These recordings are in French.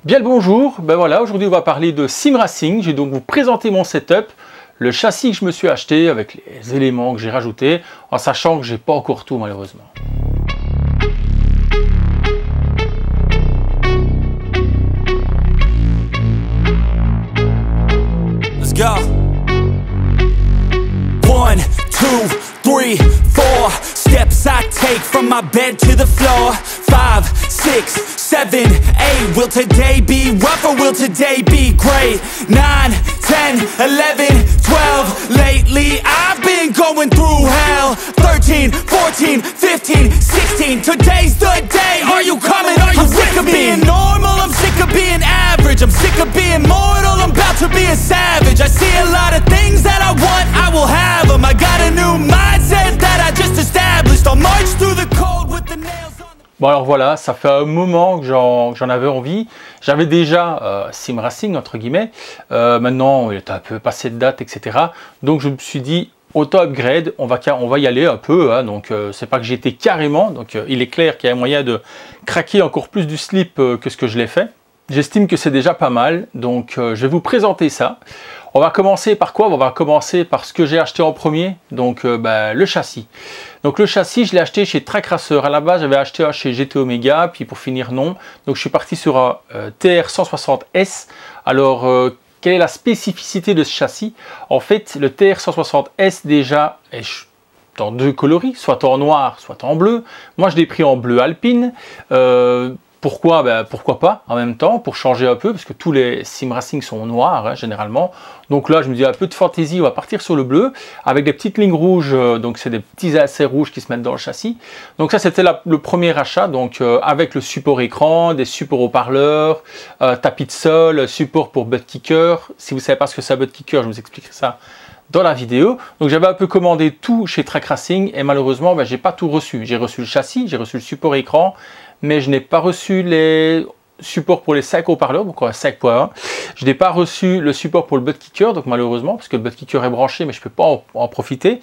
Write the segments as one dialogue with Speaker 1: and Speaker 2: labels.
Speaker 1: Bien le bonjour, ben voilà, aujourd'hui on va parler de sim racing. Je vais donc vous présenter mon setup, le châssis que je me suis acheté avec les éléments que j'ai rajoutés, en sachant que j'ai pas encore tout malheureusement.
Speaker 2: Let's go. 1, 2, 3, 4 steps I take from my bed to the floor. 5, 6, 7, 8. Will today be rough or will today be great? 9, 10, 11, 12. Lately I've been going through hell. 13, 14, 15, 16. Today's the day. Are you coming? Are you sick of being normal? I'm sick of being average. I'm sick of being mortal. I'm about to be a savage. I see a lot of things that I want, I will have them. I got a new mindset that I just established. I'll march through the cold with the nails on the...
Speaker 1: Bon alors voilà, ça fait un moment que j'en avais envie. J'avais déjà sim racing entre guillemets. Maintenant il est un peu passé de date, etc. Donc je me suis dit auto upgrade, on va y aller un peu. Hein. Donc c'est pas que j'ai été carrément. Donc il est clair qu'il y a moyen de craquer encore plus du slip que ce que je l'ai fait. J'estime que c'est déjà pas mal. Donc je vais vous présenter ça. On va commencer par quoi? On va commencer par ce que j'ai acheté en premier, donc le châssis. Donc le châssis, je l'ai acheté chez Trackracer. À la base, j'avais acheté un chez GT Omega, puis pour finir, non. Donc je suis parti sur un TR160S. Alors, quelle est la spécificité de ce châssis? En fait, le TR160S déjà est dans deux coloris, soit en noir, soit en bleu. Moi, je l'ai pris en bleu alpine. Pourquoi? Pourquoi pas en même temps, pour changer un peu, parce que tous les sim racing sont noirs hein, généralement. Donc là, je me dis un peu de fantaisie, on va partir sur le bleu, avec des petites lignes rouges, donc c'est des petits lacets rouges qui se mettent dans le châssis. Donc ça, c'était le premier achat, donc avec le support écran, des supports haut-parleurs, tapis de sol, support pour butt kicker. Si vous ne savez pas ce que c'est un butt kicker, je vous expliquerai ça dans la vidéo. Donc j'avais un peu commandé tout chez Track Racing et malheureusement j'ai pas tout reçu. J'ai reçu le châssis, j'ai reçu le support écran, mais je n'ai pas reçu les supports pour les 5 haut-parleurs, donc 5.1. Je n'ai pas reçu le support pour le butt kicker, donc malheureusement, parce que le butt kicker est branché, mais je ne peux pas en profiter.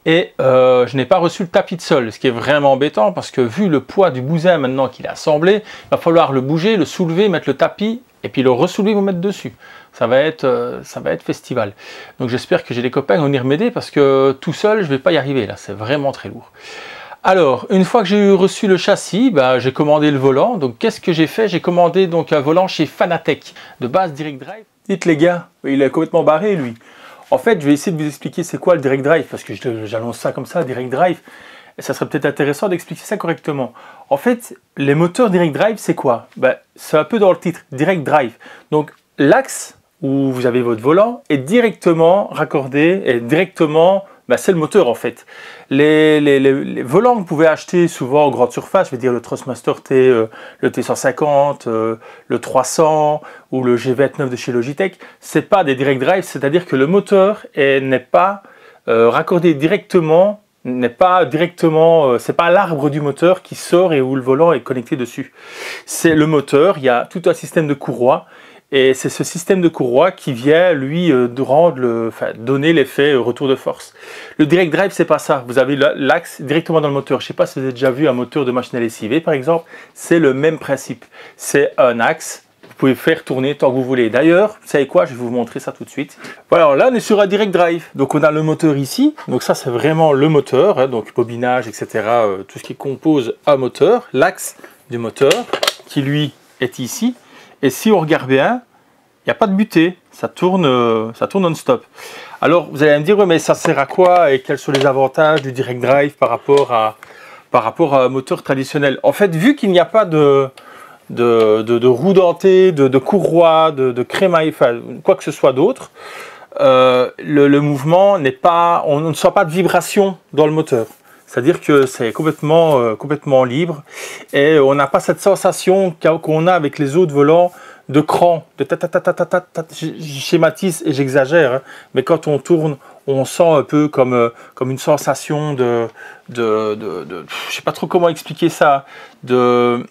Speaker 1: Et je n'ai pas reçu le tapis de sol, ce qui est vraiment embêtant, parce que vu le poids du bousin maintenant qu'il est assemblé, il va falloir le bouger, le soulever, mettre le tapis, et puis le ressoulever, vous mettre dessus. Ça va être festival. Donc j'espère que j'ai des copains qui vont venir m'aider, parce que tout seul, je ne vais pas y arriver, là, c'est vraiment très lourd. Alors, une fois que j'ai reçu le châssis, j'ai commandé le volant. Donc, qu'est-ce que j'ai fait? J'ai commandé donc un volant chez Fanatec, de base Direct Drive. Dites les gars, il est complètement barré lui. En fait, je vais essayer de vous expliquer c'est quoi le Direct Drive, parce que j'annonce ça comme ça, Direct Drive. Et ça serait peut-être intéressant d'expliquer ça correctement. En fait, les moteurs Direct Drive, c'est quoi? C'est un peu dans le titre, Direct Drive. Donc, l'axe où vous avez votre volant est directement raccordé, et directement... c'est le moteur en fait. Les volants que vous pouvez acheter souvent en grande surface, je vais dire le Thrustmaster T, le T150, le 300 ou le G29 de chez Logitech, c'est pas des direct drive, c'est-à-dire que le moteur n'est pas raccordé directement, c'est pas l'arbre du moteur qui sort et où le volant est connecté dessus. C'est le moteur, il y a tout un système de courroies. Et c'est ce système de courroie qui vient, lui, donner l'effet retour de force. Le direct drive, c'est pas ça. Vous avez l'axe directement dans le moteur. Je ne sais pas si vous avez déjà vu un moteur de machine à lessiver, par exemple. C'est le même principe. C'est un axe. Vous pouvez faire tourner tant que vous voulez. D'ailleurs, vous savez quoi? Je vais vous montrer ça tout de suite. Voilà, alors là, on est sur un direct drive. Donc, on a le moteur ici. Donc, ça, c'est vraiment le moteur. Hein, donc, bobinage, etc. Tout ce qui compose un moteur. L'axe du moteur, qui, lui, est ici. Et si on regarde bien, il n'y a pas de butée, ça tourne non-stop. Alors vous allez me dire, ouais, mais ça sert à quoi et quels sont les avantages du direct drive par rapport à un moteur traditionnel? En fait, vu qu'il n'y a pas de roue dentée, de courroie, de crémaille, enfin quoi que ce soit d'autre, le mouvement n'est pas, on ne sent pas de vibration dans le moteur. C'est-à-dire que c'est complètement libre et on n'a pas cette sensation qu'on a avec les autres volants de cran, de je schématise et j'exagère, hein, mais quand on tourne, on sent un peu comme une sensation je sais pas trop comment expliquer ça, de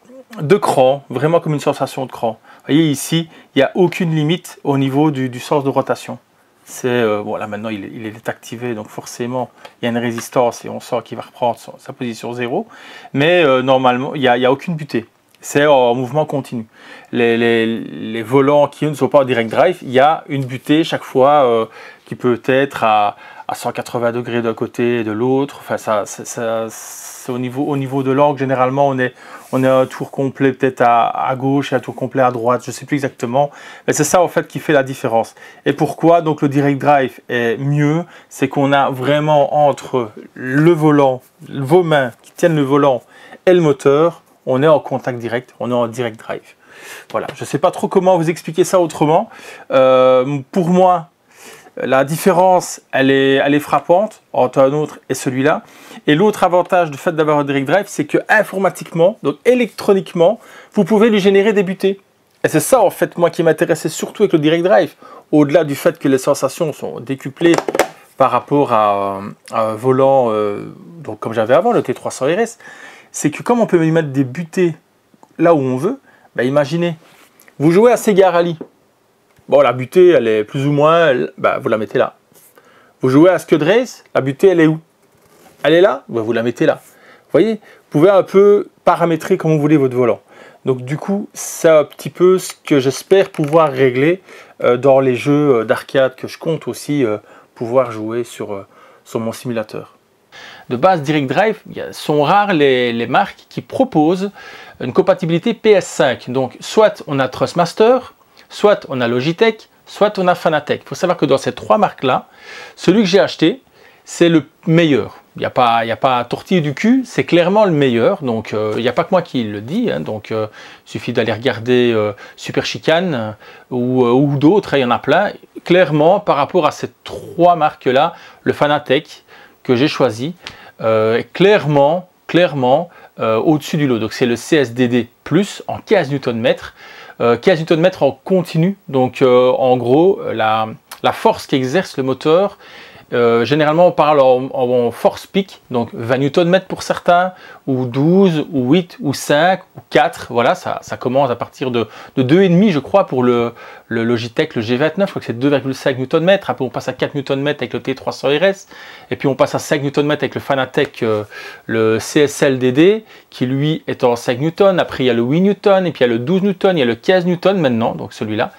Speaker 1: cran, vraiment comme une sensation de cran. Vous voyez ici, il n'y a aucune limite au niveau du sens de rotation. Bon, là maintenant il est activé, donc forcément il y a une résistance et on sent qu'il va reprendre sa position 0. Mais normalement il n'y a aucune butée. c'est en mouvement continu. Les volants qui ne sont pas en direct drive, il y a une butée chaque fois qui peut être à 180 degrés d'un côté et de l'autre. Enfin, c'est au niveau de l'angle, généralement, on est à un tour complet peut-être à gauche et un tour complet à droite, je ne sais plus exactement. Mais c'est ça, en fait, qui fait la différence. Et pourquoi donc le direct drive est mieux? C'est qu'on a vraiment entre le volant, vos mains qui tiennent le volant et le moteur, on est en contact direct, on est en direct drive. Voilà, je ne sais pas trop comment vous expliquer ça autrement. Pour moi, la différence, elle est frappante entre un autre et celui-là. Et l'autre avantage du fait d'avoir un direct drive, c'est que informatiquement, donc électroniquement, vous pouvez lui générer des butées. Et c'est ça, en fait, moi qui m'intéressait surtout avec le direct drive. Au-delà du fait que les sensations sont décuplées par rapport à un volant, donc comme j'avais avant, le T300 RS, c'est que comme on peut lui mettre des butées là où on veut, bah imaginez, vous jouez à Sega Rally. Bon, la butée, elle est plus ou moins, vous la mettez là. Vous jouez à Scud Race, la butée, elle est où? Elle est là, vous la mettez là. Vous voyez, vous pouvez un peu paramétrer comme vous voulez votre volant. Donc du coup, c'est un petit peu ce que j'espère pouvoir régler dans les jeux d'arcade que je compte aussi pouvoir jouer sur mon simulateur. De base, Direct Drive, sont rares les marques qui proposent une compatibilité PS5. Donc soit on a Trustmaster, soit on a Logitech, soit on a Fanatec. Il faut savoir que dans ces trois marques-là, celui que j'ai acheté, c'est le meilleur. Il n'y a pas tortille du cul, c'est clairement le meilleur. Donc, il n'y a pas que moi qui le dis. Hein, donc, il suffit d'aller regarder Super Chicane ou d'autres, il y en a plein. Clairement, par rapport à ces trois marques-là, le Fanatec que j'ai choisi est clairement au-dessus du lot. Donc, c'est le CSDD Plus en 15 Nm. 15 Nm en continu, donc en gros la force qu'exerce le moteur, généralement on parle en force pic, donc 20 Nm pour certains, ou 12, ou 8, ou 5, ou 4, voilà, ça commence à partir de 2,5 je crois pour le Logitech, le G29, je crois que c'est 2,5 Nm, après on passe à 4 Nm avec le T300 RS, et puis on passe à 5 Nm avec le Fanatec, le CSLDD, qui lui est en 5 Newton, après il y a le 8 Newton, et puis il y a le 12 Newton, il y a le 15 Newton maintenant, donc celui-là,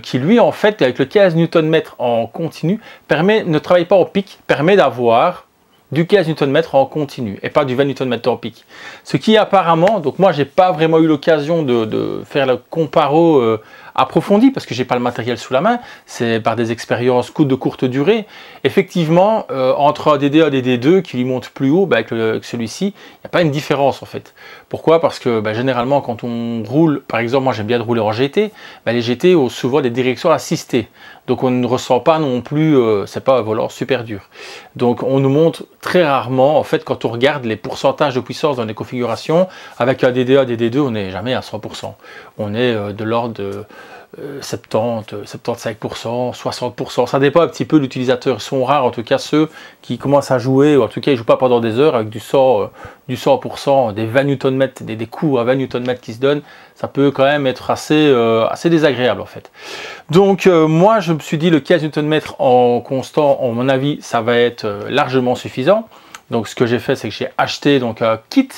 Speaker 1: qui lui en fait, avec le 15 Nm en continu, ne travaille pas en pic, permet d'avoir du 15 Nm en continu et pas du 20 Nm en pic. Ce qui apparemment, donc moi j'ai pas vraiment eu l'occasion de faire le comparo approfondi parce que j'ai pas le matériel sous la main, c'est par des expériences de courte durée. Effectivement, entre un DD et un DD2 qui lui monte plus haut, avec celui-ci, il n'y a pas une différence en fait. Pourquoi? Parce que généralement quand on roule, par exemple moi j'aime bien de rouler en GT, les GT ont souvent des directions assistées. Donc on ne ressent pas non plus, c'est pas un volant super dur. Donc on nous montre très rarement, en fait quand on regarde les pourcentages de puissance dans les configurations, avec un DD1, DD2, on n'est jamais à 100%. On est de l'ordre de 70, 75%, 60%, ça dépend un petit peu de l'utilisateur. Ils sont rares en tout cas ceux qui commencent à jouer, ou en tout cas ils ne jouent pas pendant des heures avec du 100%, des 20 Nm, des coups à 20 Nm qui se donnent, ça peut quand même être assez désagréable en fait. Donc moi je me suis dit le 15 Nm en constant, à mon avis ça va être largement suffisant. Donc ce que j'ai fait c'est que j'ai acheté donc un kit,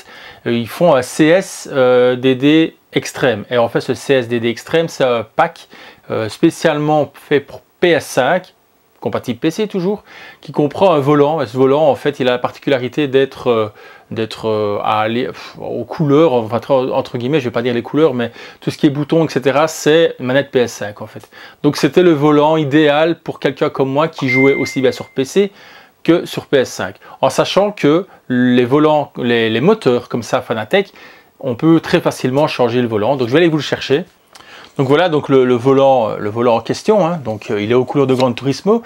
Speaker 1: ils font un CSDD Extreme. Et en fait ce CSDD Extreme c'est un pack spécialement fait pour PS5, compatible PC toujours, qui comprend un volant. Et ce volant en fait il a la particularité d'être aux couleurs, enfin, entre guillemets, je vais pas dire les couleurs, mais tout ce qui est boutons, etc., c'est une manette PS5 en fait. Donc c'était le volant idéal pour quelqu'un comme moi qui jouait aussi bien sur PC que sur PS5. En sachant que les volants, les moteurs comme ça, Fanatec, on peut très facilement changer le volant. Donc je vais aller vous le chercher. Donc voilà, donc le volant en question, hein, donc il est aux couleurs de Gran Turismo.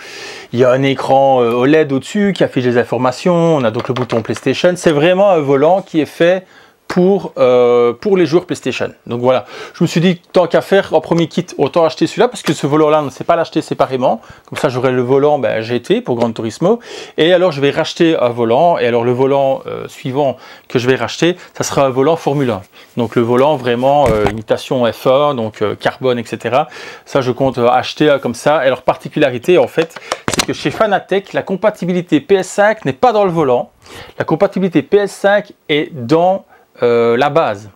Speaker 1: Il y a un écran OLED au-dessus qui affiche les informations. On a donc le bouton PlayStation. C'est vraiment un volant qui est fait pour les joueurs PlayStation. Donc voilà, je me suis dit tant qu'à faire en premier kit, autant acheter celui-là parce que ce volant-là, on ne sait pas l'acheter séparément. Comme ça, j'aurai le volant GT pour Gran Turismo. Et alors, je vais racheter un volant. Et alors, le volant suivant que je vais racheter, ça sera un volant Formule 1. Donc le volant vraiment imitation F1, donc carbone, etc. Ça, je compte acheter comme ça. Et leur particularité, en fait, c'est que chez Fanatec, la compatibilité PS5 n'est pas dans le volant. La compatibilité PS5 est dans la base.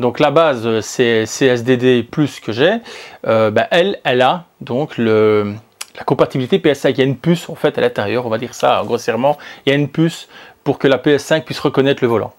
Speaker 1: donc la base c'est CSDD plus que j'ai, elle a donc la compatibilité PS5. Il y a une puce en fait à l'intérieur, on va dire ça grossièrement, il y a une puce pour que la PS5 puisse reconnaître le volant.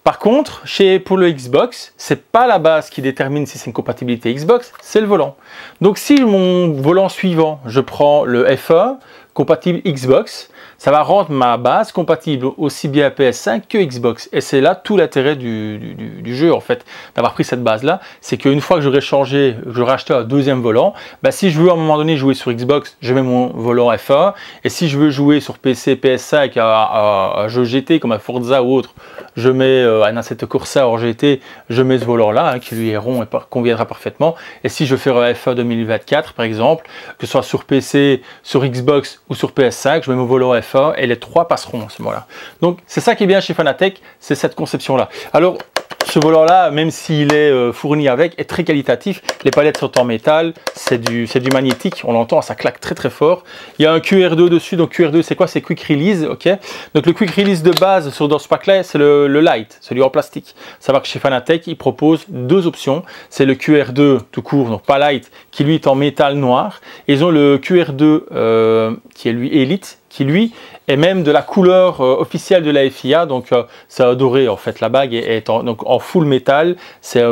Speaker 1: Par contre, pour le Xbox, c'est pas la base qui détermine si c'est une compatibilité Xbox, c'est le volant. Donc si mon volant suivant, je prends le F1 compatible Xbox, ça va rendre ma base compatible aussi bien PS5 que Xbox. Et c'est là tout l'intérêt du jeu en fait, d'avoir pris cette base là. C'est qu'une fois que j'aurai changé, j'aurai acheté un deuxième volant, si je veux à un moment donné jouer sur Xbox, je mets mon volant F1. Et si je veux jouer sur PC, PS5 à un jeu GT comme un Forza ou autre, je mets un Assetto Corsa hors GT, je mets ce volant là qui lui est rond et conviendra parfaitement. Et si je veux faire un F1 2024 par exemple, que ce soit sur PC, sur Xbox ou sur PS5, je mets mon volant F1 et les trois passeront à ce moment-là. Donc c'est ça qui est bien chez Fanatec, c'est cette conception-là. Alors ce volant-là, même s'il est fourni avec, est très qualitatif. Les palettes sont en métal, c'est du magnétique, on l'entend, ça claque très très fort. Il y a un QR2 dessus, donc QR2 c'est quoi? C'est Quick Release, ok. Donc le Quick Release de base dans ce pack-là, c'est le Light, celui en plastique. Savoir que chez Fanatec, ils proposent deux options. C'est le QR2 tout court, donc pas Light, qui lui est en métal noir. Et ils ont le QR2 qui est lui Elite, qui lui est même de la couleur officielle de la FIA, donc c'est doré en fait, la bague est en full métal, c'est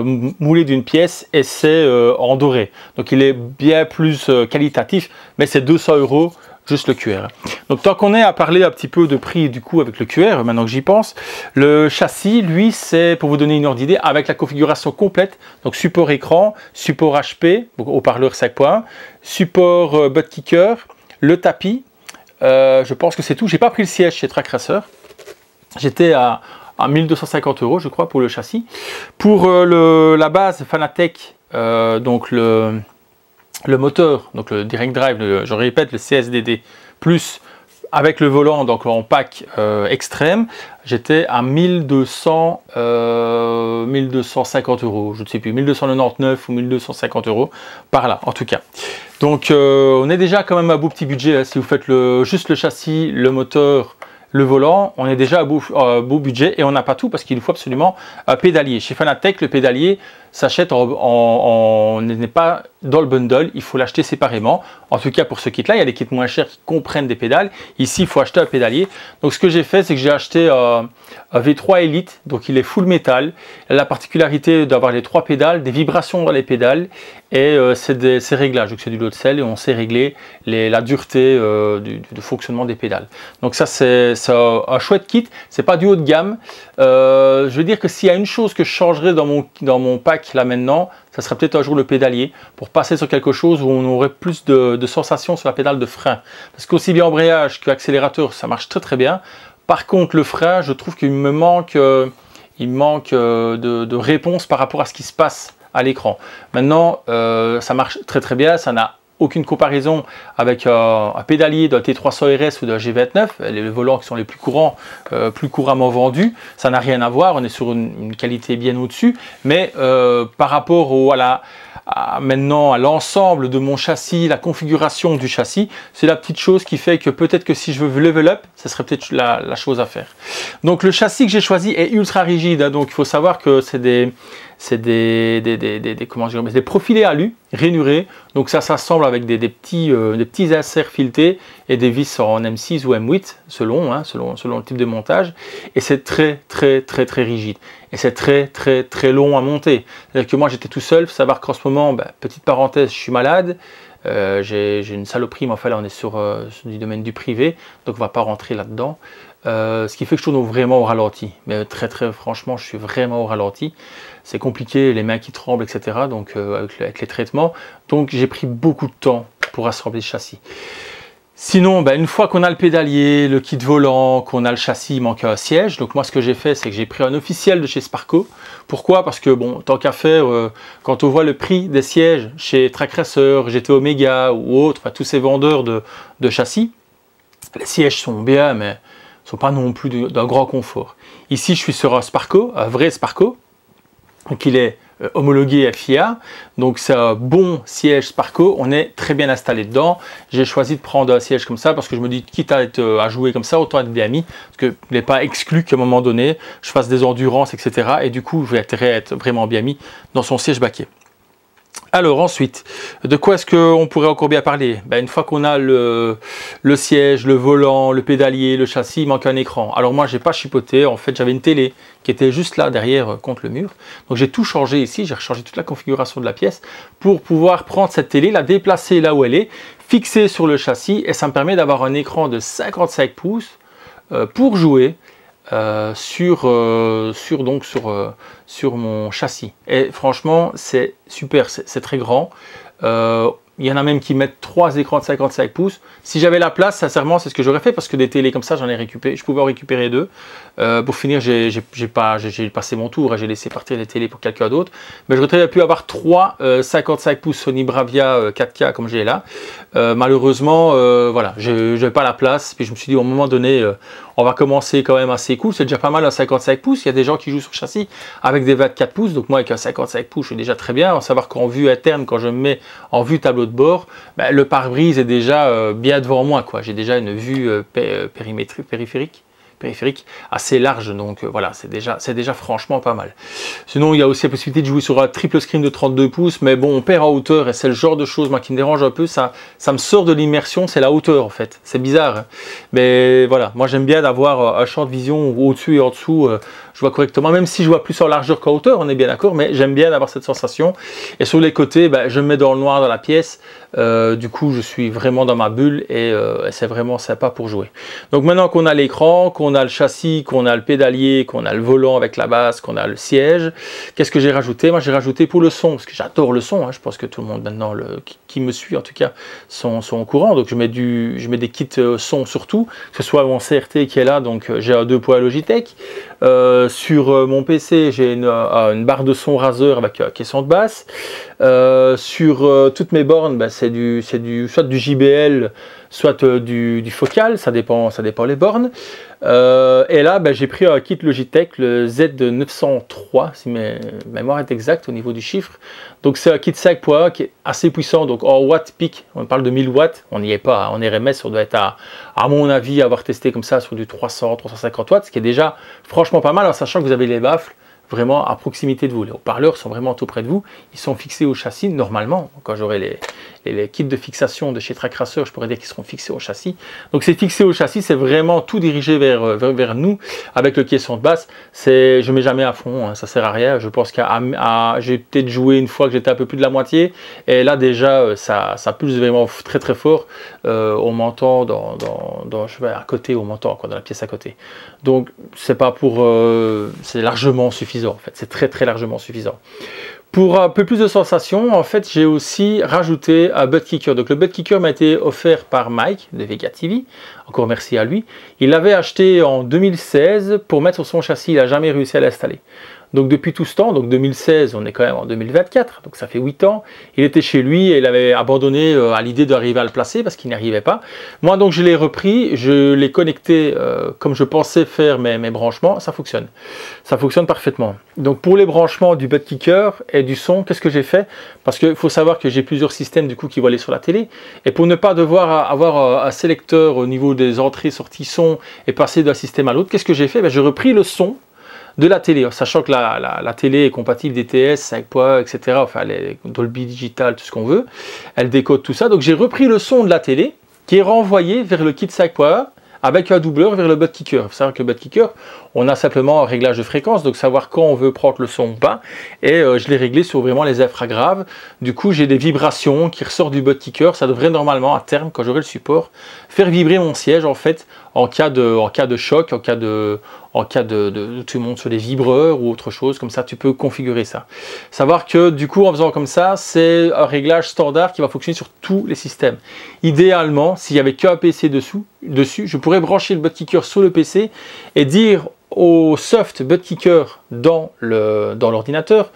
Speaker 1: moulé d'une pièce et c'est en doré, donc il est bien plus qualitatif, mais c'est 200 € juste le QR. Donc tant qu'on est à parler un petit peu de prix du coup avec le QR, maintenant que j'y pense, le châssis lui c'est, pour vous donner une ordre d'idée, avec la configuration complète, donc support écran, support HP, donc haut-parleur 5 points, support butt kicker, le tapis. Je pense que c'est tout. J'ai pas pris le siège chez Track Racer. J'étais à 1250 € je crois pour le châssis. Pour la base Fanatec, donc le moteur, donc le Direct Drive, je répète le CSDD, plus avec le volant, donc en pack extrême, j'étais à 1250 €, je ne sais plus, 1299 ou 1250 € par là en tout cas. Donc on est déjà quand même à beau petit budget, hein. Si vous faites juste le châssis, le moteur, le volant, on est déjà à beau budget et on n'a pas tout parce qu'il nous faut absolument un pédalier. Chez Fanatec, le pédalier s'achète on n'est pas dans le bundle, il faut l'acheter séparément. En tout cas pour ce kit là, il y a des kits moins chers qui comprennent des pédales. Ici il faut acheter un pédalier. Donc ce que j'ai fait, c'est que j'ai acheté un V3 Elite, donc il est full métal. Il a la particularité d'avoir les trois pédales, des vibrations dans les pédales et c'est réglages, donc c'est du lot de sel et on sait régler la dureté du fonctionnement des pédales. Donc ça c'est un chouette kit, c'est pas du haut de gamme. Je veux dire que s'il y a une chose que je changerais dans mon pack là maintenant, ça serait peut-être un jour le pédalier pour passer sur quelque chose où on aurait plus de sensations sur la pédale de frein. Parce qu'aussi bien embrayage qu'accélérateur, ça marche très très bien. Par contre, le frein, je trouve qu'il me manque, de réponse par rapport à ce qui se passe à l'écran. Maintenant, ça marche très très bien, ça n'a aucune comparaison avec un pédalier d'un T300 RS ou d'un G29, les volants qui sont les plus courants, plus couramment vendus, ça n'a rien à voir, on est sur une qualité bien au-dessus, mais par rapport maintenant à l'ensemble de mon châssis, la configuration du châssis, c'est la petite chose qui fait que peut-être que si je veux level up, ce serait peut-être la chose à faire. Donc le châssis que j'ai choisi est ultra rigide, hein, donc il faut savoir que c'est des profilés alu rainurés, donc ça s'assemble avec des petits inserts filetés et des vis en M6 ou M8 selon le type de montage, et c'est très rigide et c'est très long à monter. C'est-à-dire que moi j'étais tout seul, faut savoir qu'en ce moment, petite parenthèse, je suis malade. J'ai une saloperie, mais enfin là on est sur du domaine du privé, donc on va pas rentrer là-dedans. Ce qui fait que je tourne vraiment au ralenti, mais très franchement je suis vraiment au ralenti. C'est compliqué, les mains qui tremblent, etc. Donc avec les traitements, donc j'ai pris beaucoup de temps pour assembler ce châssis. Sinon, une fois qu'on a le pédalier, le kit volant, qu'on a le châssis, il manque un siège. Donc moi ce que j'ai fait, c'est que j'ai pris un officiel de chez Sparco. Pourquoi? Parce que bon, tant qu'à faire, quand on voit le prix des sièges chez Track Racer, GT Omega ou autres, tous ces vendeurs de châssis, les sièges sont bien, mais ne sont pas non plus d'un grand confort. Ici je suis sur un Sparco, un vrai Sparco. Donc il est homologué FIA, donc c'est un bon siège Sparco, on est très bien installé dedans. J'ai choisi de prendre un siège comme ça parce que je me dis, quitte à jouer comme ça, autant être bien mis, parce que il n'est pas exclu qu'à un moment donné, je fasse des endurances, etc. Et du coup, je vais être vraiment bien mis dans son siège baquet. Alors ensuite, de quoi est-ce qu'on pourrait encore bien parler? Une fois qu'on a le siège, le volant, le pédalier, le châssis, il manque un écran. Alors moi, j'ai pas chipoté, en fait j'avais une télé qui était juste là derrière contre le mur. Donc j'ai tout changé ici, j'ai rechangé toute la configuration de la pièce pour pouvoir prendre cette télé, la déplacer là où elle est, fixer sur le châssis et ça me permet d'avoir un écran de 55 pouces pour jouer sur mon châssis. Et franchement, c'est super, c'est très grand. Il y en a même qui mettent 3 écrans de 55 pouces. Si j'avais la place, sincèrement, c'est ce que j'aurais fait parce que des télés comme ça, j'en ai récupéré. Je pouvais en récupérer 2. Pour finir, j'ai passé mon tour et j'ai laissé partir les télés pour quelqu'un d'autre. Mais j'aurais très pu avoir 3 55 pouces Sony Bravia 4K comme j'ai là. Malheureusement, voilà, je n'avais pas la place. Puis je me suis dit, au moment donné, on va commencer quand même assez cool. C'est déjà pas mal un 55 pouces. Il y a des gens qui jouent sur châssis avec des 24 pouces. Donc moi, avec un 55 pouces, je suis déjà très bien. À savoir qu'en vue interne, quand je me mets en vue tableau de bord, le pare-brise est déjà bien devant moi, quoi. J'ai déjà une vue périphérique assez large, donc voilà, c'est déjà franchement pas mal. Sinon, il y a aussi la possibilité de jouer sur un triple screen de 32 pouces, mais bon, on perd en hauteur et c'est le genre de choses moi qui me dérange un peu. Ça me sort de l'immersion, c'est la hauteur en fait. C'est bizarre, hein. Mais voilà, moi j'aime bien d'avoir un champ de vision où au-dessus et en dessous, je vois correctement, même si je vois plus en largeur qu'en hauteur, on est bien d'accord, mais j'aime bien d'avoir cette sensation. Et sur les côtés, je me mets dans le noir dans la pièce. Du coup, je suis vraiment dans ma bulle et c'est vraiment sympa pour jouer. Donc maintenant qu'on a l'écran, qu'on a le châssis, qu'on a le pédalier, qu'on a le volant avec la base, qu'on a le siège, qu'est-ce que j'ai rajouté? Moi, j'ai rajouté pour le son, parce que j'adore le son, hein. Je pense que tout le monde maintenant, qui me suit en tout cas, sont au courant. Donc je mets des kits son surtout, que ce soit mon CRT qui est là, donc j'ai un 2 poids Logitech. Sur mon PC, j'ai une barre de son Razer avec caisson de basse. Sur toutes mes bornes, c'est soit du JBL, soit du Focal, ça dépend les bornes. Et là, j'ai pris un kit Logitech, le Z903, si ma mémoire est exacte au niveau du chiffre. Donc c'est un kit 5 poids qui est assez puissant, donc en watts pic, on parle de 1000 watts, on n'y est pas, en RMS, on doit être à mon avis, avoir testé comme ça sur du 300-350 watts, ce qui est déjà franchement pas mal, en sachant que vous avez les baffles vraiment à proximité de vous. Les haut-parleurs sont vraiment tout près de vous, ils sont fixés au châssis normalement. Quand j'aurai les kits de fixation de chez Track Racer, je pourrais dire qu'ils seront fixés au châssis. Donc c'est fixé au châssis, c'est vraiment tout dirigé vers nous avec le caisson de basse. Je mets jamais à fond, hein, ça sert à rien. Je pense j'ai peut-être joué une fois que j'étais un peu plus de la moitié et là déjà ça pulse vraiment très très fort. On m'entend je vais à côté, on m'entend dans la pièce à côté. Donc c'est pas pour c'est largement suffisant en fait, c'est très très largement suffisant. Pour un peu plus de sensations, en fait, j'ai aussi rajouté un butt kicker. Donc le butt kicker m'a été offert par Mike de Vega TV. Encore merci à lui. Il l'avait acheté en 2016 pour mettre sur son châssis. Il n'a jamais réussi à l'installer. Donc depuis tout ce temps, donc 2016, on est quand même en 2024, donc ça fait 8 ans, il était chez lui et il avait abandonné à l'idée d'arriver à le placer parce qu'il n'y arrivait pas. Moi donc je l'ai repris, je l'ai connecté comme je pensais faire mes branchements, ça fonctionne parfaitement. Donc pour les branchements du butt kicker et du son, qu'est-ce que j'ai fait? Parce qu'il faut savoir que j'ai plusieurs systèmes du coup qui vont aller sur la télé, et pour ne pas devoir avoir un sélecteur au niveau des entrées, sorties son et passer d'un système à l'autre, qu'est-ce que j'ai fait? J'ai repris le son de la télé, sachant que la télé est compatible DTS, 5 poids, etc. Enfin, les Dolby Digital, tout ce qu'on veut. Elle décode tout ça. Donc j'ai repris le son de la télé qui est renvoyé vers le kit 5 poids avec un doubleur vers le butt kicker. Il faut savoir que le butt kicker, on a simplement un réglage de fréquence, donc savoir quand on veut prendre le son ou pas. Et je l'ai réglé sur vraiment les infragraves. Du coup, j'ai des vibrations qui ressortent du butt kicker. Ça devrait normalement, à terme, quand j'aurai le support, faire vibrer mon siège en fait, en cas de choc, en cas de tu montes sur des vibreurs ou autre chose, comme ça tu peux configurer ça. Savoir que du coup en faisant comme ça, c'est un réglage standard qui va fonctionner sur tous les systèmes. Idéalement, s'il n'y avait qu'un PC dessus, je pourrais brancher le butt kicker sur le PC et dire au soft butt kicker dans l'ordinateur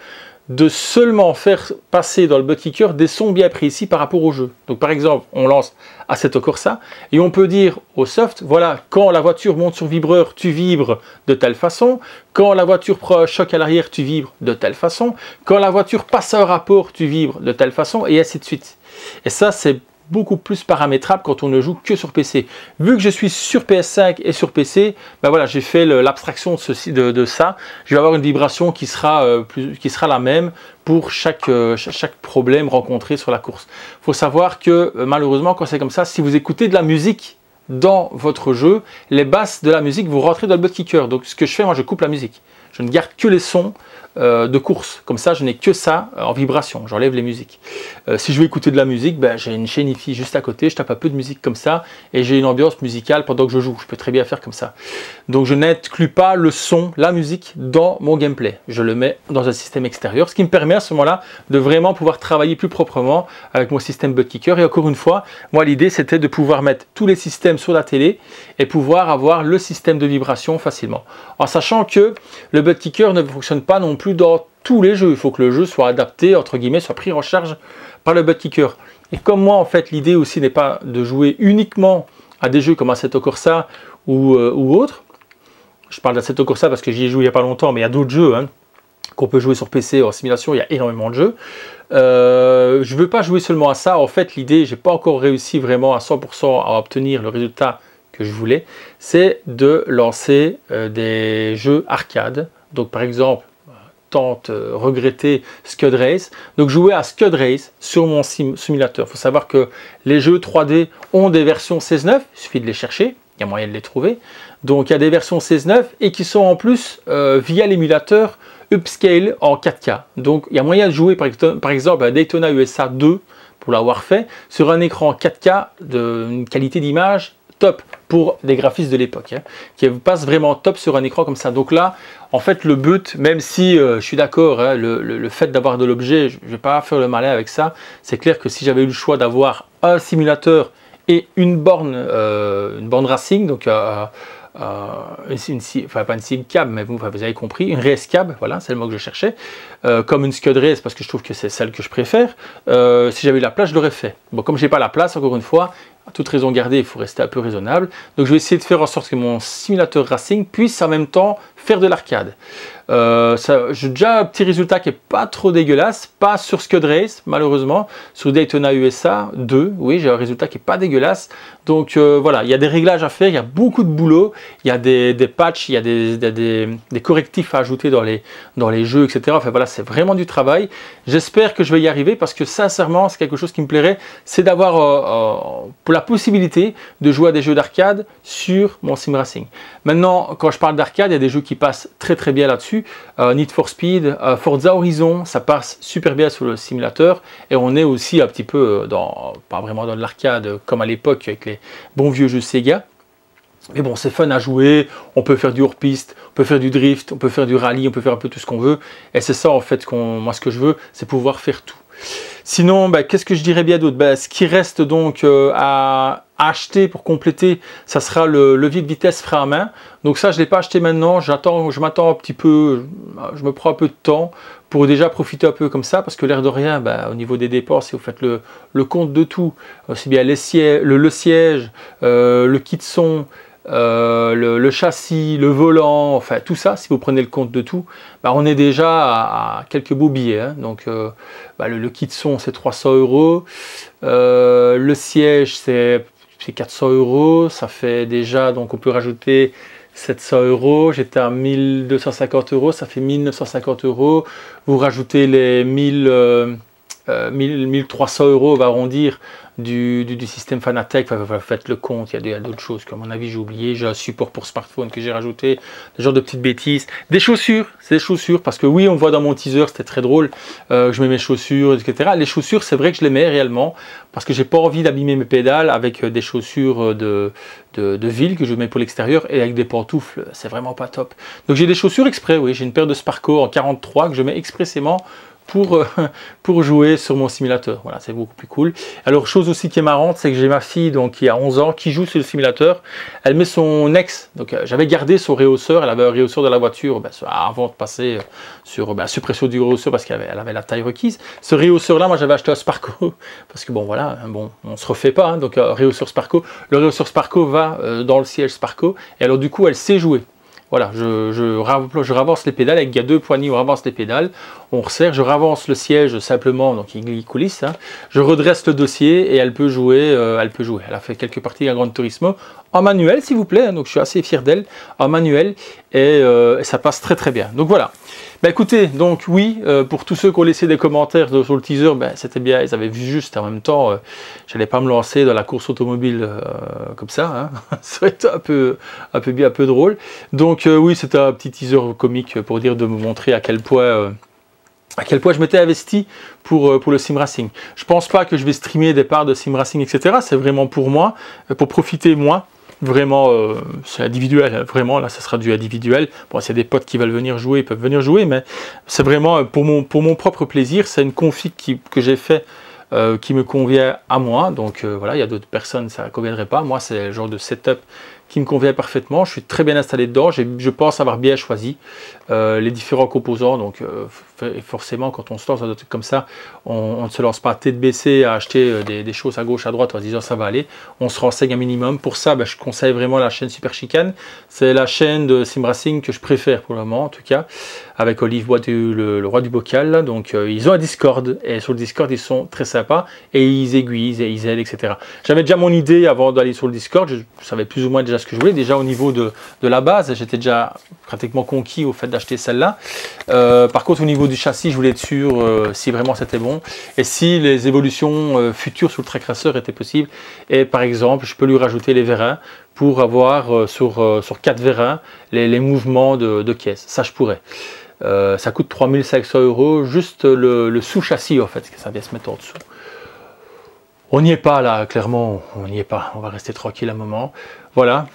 Speaker 1: de seulement faire passer dans le butt kicker des sons bien précis par rapport au jeu. Donc par exemple, on lance Assetto Corsa et on peut dire au soft, voilà, quand la voiture monte sur vibreur, tu vibres de telle façon, quand la voiture prend un choc à l'arrière, tu vibres de telle façon, quand la voiture passe un rapport, tu vibres de telle façon, et ainsi de suite. Et ça, c'est beaucoup plus paramétrable quand on ne joue que sur PC. Vu que je suis sur PS5 et sur PC, ben voilà, j'ai fait l'abstraction de ça. Je vais avoir une vibration qui sera la même pour chaque problème rencontré sur la course. Il faut savoir que malheureusement, quand c'est comme ça, si vous écoutez de la musique dans votre jeu, les basses de la musique vous rentrez dans le butt kicker. Donc ce que je fais, moi je coupe la musique. Je ne garde que les sons de course. Comme ça, je n'ai que ça en vibration. J'enlève les musiques. Si je veux écouter de la musique, ben, j'ai une chaîne hi-fi juste à côté. Je tape un peu de musique comme ça et j'ai une ambiance musicale pendant que je joue. Je peux très bien faire comme ça. Donc, je n'exclus pas le son, la musique dans mon gameplay. Je le mets dans un système extérieur, ce qui me permet à ce moment-là de vraiment pouvoir travailler plus proprement avec mon système butt kicker. Et encore une fois, moi, l'idée, c'était de pouvoir mettre tous les systèmes sur la télé et pouvoir avoir le système de vibration facilement. En sachant que le butt kicker ne fonctionne pas non plus dans tous les jeux. Il faut que le jeu soit adapté, entre guillemets, soit pris en charge par le butt kicker. Et comme moi, en fait, l'idée aussi n'est pas de jouer uniquement à des jeux comme Assetto Corsa ou autres. Je parle d'Assetto Corsa parce que j'y ai joué il n'y a pas longtemps, mais il y a d'autres jeux qu'on peut jouer sur PC en simulation. Il y a énormément de jeux. Je ne veux pas jouer seulement à ça. En fait, l'idée, je n'ai pas encore réussi vraiment à 100% à obtenir le résultat que je voulais, c'est de lancer des jeux arcade. Donc par exemple, regretter Scud Race. Donc jouer à Scud Race sur mon simulateur. Il faut savoir que les jeux 3D ont des versions 16.9, il suffit de les chercher, il y a moyen de les trouver. Donc il y a des versions 16.9 et qui sont en plus via l'émulateur upscale en 4K. Donc il y a moyen de jouer par exemple à Daytona USA 2 pour l'avoir fait sur un écran 4K d'une qualité d'image top pour des graphistes de l'époque, qui passe vraiment top sur un écran comme ça. Donc là, en fait, le but, même si je suis d'accord, le fait d'avoir de l'objet, je ne vais pas faire le malin avec ça. C'est clair que si j'avais eu le choix d'avoir un simulateur et une borne racing, donc pas une sim cab, mais vous avez compris, une race cab, voilà, c'est le mot que je cherchais, comme une Scud Race, parce que je trouve que c'est celle que je préfère. Si j'avais eu la place, je l'aurais fait. Bon, comme j'ai pas la place, encore une fois, à toute raison gardée, il faut rester un peu raisonnable. Donc je vais essayer de faire en sorte que mon simulateur racing puisse en même temps faire de l'arcade. J'ai déjà un petit résultat qui n'est pas trop dégueulasse, pas sur Scud Race malheureusement, sur Daytona USA 2, oui j'ai un résultat qui n'est pas dégueulasse. Donc voilà, il y a des réglages à faire, il y a beaucoup de boulot, il y a des patchs, il y a des correctifs à ajouter dans les jeux, etc. Enfin voilà, c'est vraiment du travail. J'espère que je vais y arriver parce que sincèrement, c'est quelque chose qui me plairait, c'est d'avoir la possibilité de jouer à des jeux d'arcade sur mon sim racing. Maintenant, quand je parle d'arcade, il y a des jeux qui passent très très bien là-dessus. Need for Speed, Forza Horizon, ça passe super bien sur le simulateur. Et on est aussi un petit peu pas vraiment dans de l'arcade comme à l'époque avec les bons vieux jeux Sega. Mais bon, c'est fun à jouer, on peut faire du hors-piste, on peut faire du drift, on peut faire du rallye, on peut faire un peu tout ce qu'on veut. Et c'est ça en fait, moi ce que je veux, c'est pouvoir faire tout. Sinon, qu'est-ce que je dirais bien d'autre? Ce qui reste donc à acheter pour compléter, ça sera le levier de vitesse frein à main. Donc ça, je ne l'ai pas acheté maintenant, je m'attends un petit peu, je me prends un peu de temps pour déjà profiter un peu comme ça, parce que l'air de rien, au niveau des dépenses, si vous faites le compte de tout, aussi bien le siège, le kit son, le châssis, le volant, enfin tout ça, si vous prenez le compte de tout, on est déjà à quelques beaux billets. Donc le kit son c'est 300 €, le siège c'est 400 €, ça fait déjà, donc on peut rajouter 700 €, j'étais à 1250 €, ça fait 1950 €, vous rajoutez les 1300 €, on va arrondir, du système Fanatec, faites le compte, il y a d'autres choses qu'à mon avis j'ai oublié, j'ai un support pour smartphone que j'ai rajouté, ce genre de petites bêtises. Des chaussures, c'est des chaussures, parce que oui, on voit dans mon teaser, c'était très drôle, je mets mes chaussures, etc. Les chaussures, c'est vrai que je les mets réellement, parce que j'ai pas envie d'abîmer mes pédales avec des chaussures de ville que je mets pour l'extérieur, et avec des pantoufles, c'est vraiment pas top. Donc j'ai des chaussures exprès, oui, j'ai une paire de Sparco en 43 que je mets expressément pour jouer sur mon simulateur. Voilà, c'est beaucoup plus cool. Alors, chose aussi qui est marrante, c'est que j'ai ma fille donc, qui a 11 ans, qui joue sur le simulateur. Elle met son ex, donc j'avais gardé son réhausseur, elle avait un réhausseur de la voiture avant de passer sur suppression du réhausseur parce qu'elle avait la taille requise. Ce réhausseur-là, moi j'avais acheté un Sparco, parce que bon voilà, bon, on se refait pas, hein, donc réhausseur Sparco. Le réhausseur Sparco va dans le siège Sparco, et alors du coup elle sait jouer. Voilà, je ravance les pédales, avec il y a 2 poignées, on ravance les pédales, on resserre, je ravance le siège simplement, donc il coulisse, hein. Je redresse le dossier et elle peut jouer, Elle a fait quelques parties à Gran Turismo en manuel, s'il vous plaît, hein, donc je suis assez fier d'elle, en manuel, et ça passe très très bien. Donc voilà. Bah écoutez, donc oui, pour tous ceux qui ont laissé des commentaires sur le teaser, ben, c'était bien, ils avaient vu juste, en même temps, j'allais pas me lancer dans la course automobile comme ça, hein. Ça aurait été un peu drôle. Donc oui, c'était un petit teaser comique pour dire, de me montrer à quel point je m'étais investi pour le sim racing. Je pense pas que je vais streamer des parts de sim racing, etc. C'est vraiment pour moi, pour profiter moi. Vraiment, c'est individuel, hein, vraiment, là, ça sera du individuel. Bon, s'il y a des potes qui veulent venir jouer, ils peuvent venir jouer, mais c'est vraiment pour mon propre plaisir. C'est une config que j'ai fait qui me convient à moi. Donc voilà, il y a d'autres personnes, ça ne conviendrait pas. Moi, c'est le genre de setup qui me convient parfaitement. Je suis très bien installé dedans. Je pense avoir bien choisi les différents composants. Donc forcément, quand on se lance dans des trucs comme ça, on ne se lance pas tête baissée à acheter des choses à gauche, à droite en disant ça va aller. On se renseigne un minimum. Pour ça, je conseille vraiment la chaîne Super Chicane. C'est la chaîne de sim racing que je préfère pour le moment, en tout cas, avec Olive Bois, le roi du bocal. Là. Donc ils ont un Discord, et sur le Discord, ils sont très sympas, et ils aiguisent, et ils aident, etc. J'avais déjà mon idée avant d'aller sur le Discord. Je savais plus ou moins déjà ce que je voulais. Déjà au niveau de la base, j'étais déjà pratiquement conquis au fait d'acheter celle-là. Par contre, au niveau du châssis, je voulais être sûr si vraiment c'était bon, et si les évolutions futures sur le Track Racer étaient possibles. Et par exemple, je peux lui rajouter les vérins pour avoir sur 4 vérins les mouvements de caisse. Ça, je pourrais. Ça coûte 3500 €, juste le sous-châssis en fait, parce que ça vient se mettre en dessous. On n'y est pas là, clairement, on n'y est pas. On va rester tranquille un moment. Voilà,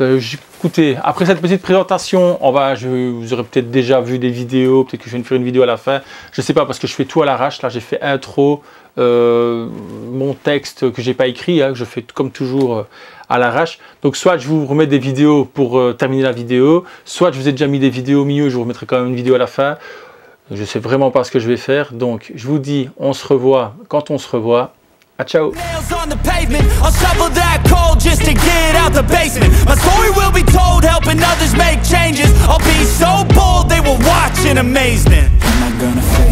Speaker 1: écoutez, après cette petite présentation, vous aurez peut-être déjà vu des vidéos, peut-être que je vais faire une vidéo à la fin. Je ne sais pas, parce que je fais tout à l'arrache. Là, j'ai fait intro, mon texte que j'ai pas écrit, hein, que je fais comme toujours à l'arrache. Donc soit je vous remets des vidéos pour terminer la vidéo, soit je vous ai déjà mis des vidéos au milieu, je vous remettrai quand même une vidéo à la fin. Je ne sais vraiment pas ce que je vais faire. Donc je vous dis, on se revoit quand on se revoit. Ah, ciao.
Speaker 2: Nails on the pavement, I'll shovel that coal just to get out the basement. My story will be told, helping others make changes. I'll be so bold, they will watch in amazement. Am I gonna fail?